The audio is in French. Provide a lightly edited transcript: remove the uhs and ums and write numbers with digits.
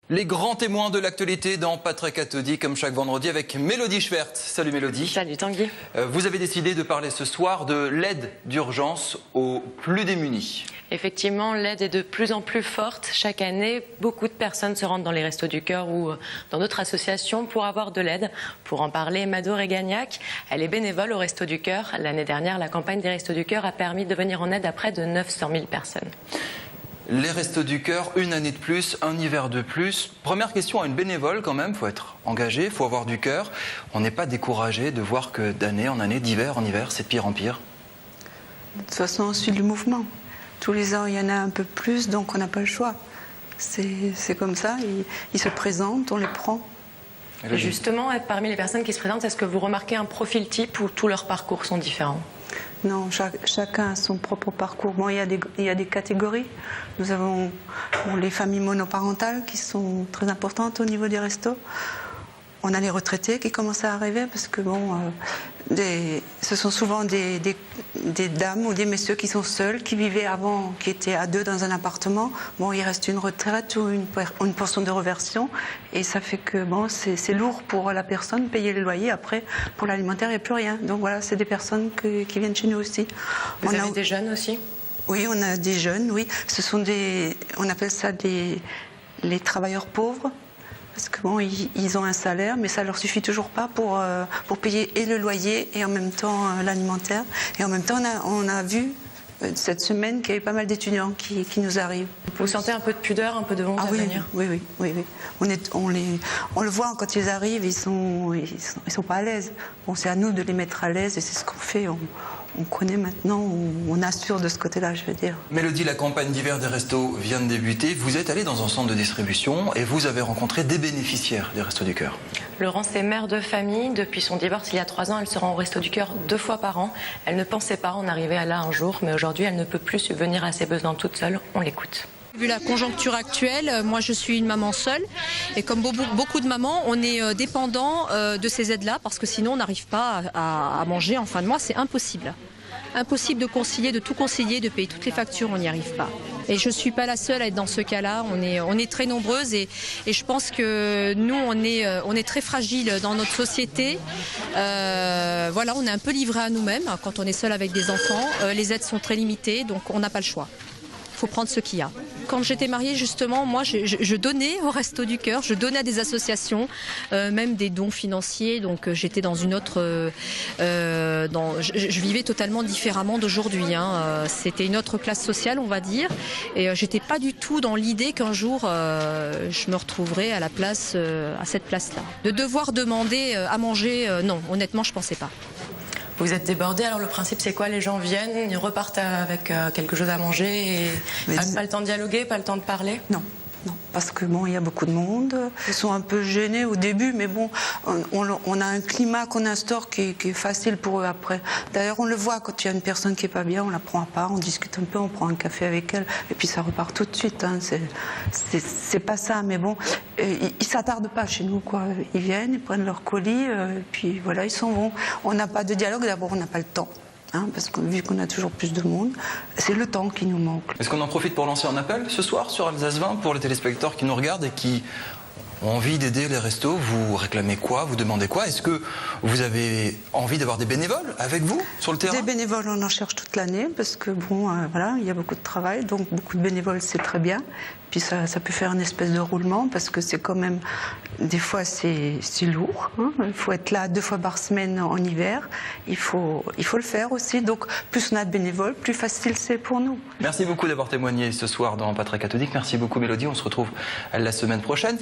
Les grands témoins de l'actualité dans Pas très cathodique, comme chaque vendredi, avec Mélodie Schwertz. Salut Mélodie. Salut Tanguy. Vous avez décidé de parler ce soir de l'aide d'urgence aux plus démunis. Effectivement, l'aide est de plus en plus forte. Chaque année, beaucoup de personnes se rendent dans les Restos du Cœur ou dans d'autres associations pour avoir de l'aide. Pour en parler, Mado Regagnac, elle est bénévole au Restos du Cœur. L'année dernière, la campagne des Restos du Cœur a permis de venir en aide à près de 900 000 personnes. Les Restos du Cœur, une année de plus, un hiver de plus. Première question à une bénévole quand même, il faut être engagé, il faut avoir du cœur. On n'est pas découragé de voir que d'année en année, d'hiver en hiver, c'est de pire en pire. De toute façon, on suit le mouvement. Tous les ans, il y en a un peu plus, donc on n'a pas le choix. C'est comme ça, ils se présentent, on les prend. Et justement, parmi les personnes qui se présentent, est-ce que vous remarquez un profil type où tous leurs parcours sont différents ? Non, chacun a son propre parcours. Bon, il y a des catégories. Nous avons les familles monoparentales qui sont très importantes au niveau des restos. On a les retraités qui commencent à arriver parce que ce sont souvent des dames ou des messieurs qui sont seuls, qui vivaient avant, qui étaient à deux dans un appartement. Bon, il reste une retraite ou une portion de reversion et ça fait que c'est lourd pour la personne, payer les loyers. Après, pour l'alimentaire, il n'y a plus rien. Donc voilà, c'est des personnes qui viennent chez nous aussi. Vous avez des jeunes aussi ? Oui, on a des jeunes, oui. Ce sont on appelle ça les travailleurs pauvres. Parce que ils ont un salaire, mais ça ne leur suffit toujours pas pour payer et le loyer et en même temps l'alimentaire. Et en même temps, on a vu cette semaine qu'il y avait pas mal d'étudiants qui nous arrivent. Vous sentez un peu de pudeur, un peu de honte à venir ? Oui. On le voit quand ils arrivent, ils sont pas à l'aise. Bon, c'est à nous de les mettre à l'aise et c'est ce qu'on fait. On connaît maintenant, on assure de ce côté-là, je veux dire. Mélodie, la campagne d'hiver des restos vient de débuter. Vous êtes allée dans un centre de distribution et vous avez rencontré des bénéficiaires des Restos du Cœur. Laurence est mère de famille. Depuis son divorce, il y a 3 ans, elle se rend au Restos du Cœur 2 fois par an. Elle ne pensait pas en arriver à là un jour, mais aujourd'hui, elle ne peut plus subvenir à ses besoins toute seule. On l'écoute. Vu la conjoncture actuelle, moi je suis une maman seule et comme beaucoup de mamans, on est dépendant de ces aides-là parce que sinon on n'arrive pas à manger en fin de mois, c'est impossible. Impossible de concilier, de tout concilier, de payer toutes les factures, on n'y arrive pas. Et je ne suis pas la seule à être dans ce cas-là, on est très nombreuses et je pense que nous on est très fragiles dans notre société. Voilà, on est un peu livrés à nous-mêmes quand on est seul avec des enfants, les aides sont très limitées donc on n'a pas le choix. Il faut prendre ce qu'il y a. Quand j'étais mariée, justement, moi, je donnais au Resto du Cœur, je donnais à des associations, même des dons financiers. Donc, j'étais dans une autre... je vivais totalement différemment d'aujourd'hui. C'était une autre classe sociale, on va dire. Et j'étais pas du tout dans l'idée qu'un jour, je me retrouverais à cette place-là. De devoir demander à manger, non, honnêtement, je pensais pas. Vous êtes débordés, alors le principe c'est quoi? Les gens viennent, ils repartent avec quelque chose à manger et pas le temps de dialoguer, pas le temps de parler? Non, parce que il y a beaucoup de monde. Ils sont un peu gênés au début, mais bon, on a un climat qu'on instaure qui est facile pour eux après. D'ailleurs, on le voit quand il y a une personne qui est pas bien, on la prend à part, on discute un peu, on prend un café avec elle, et puis ça repart tout de suite. C'est pas ça, mais bon, ils s'attardent pas chez nous, quoi. Ils viennent, ils prennent leur colis, et puis voilà, ils s'en vont. On n'a pas de dialogue. D'abord, on n'a pas le temps. Parce que vu qu'on a toujours plus de monde, c'est le temps qui nous manque. Est-ce qu'on en profite pour lancer un appel ce soir sur Alsace 20 pour les téléspectateurs qui nous regardent et qui ont envie d'aider les restos? Vous réclamez quoi? Vous demandez quoi? Est-ce que vous avez envie d'avoir des bénévoles avec vous sur le terrain? Des bénévoles, on en cherche toute l'année parce que voilà, il y a beaucoup de travail, donc beaucoup de bénévoles, c'est très bien. Puis ça peut faire une espèce de roulement parce que c'est quand même, des fois c'est lourd. Il faut être là 2 fois par semaine en hiver. Il faut le faire aussi. Donc plus on a de bénévoles, plus facile c'est pour nous. Merci beaucoup d'avoir témoigné ce soir dans Pas très cathodique. Merci beaucoup Mélodie. On se retrouve la semaine prochaine.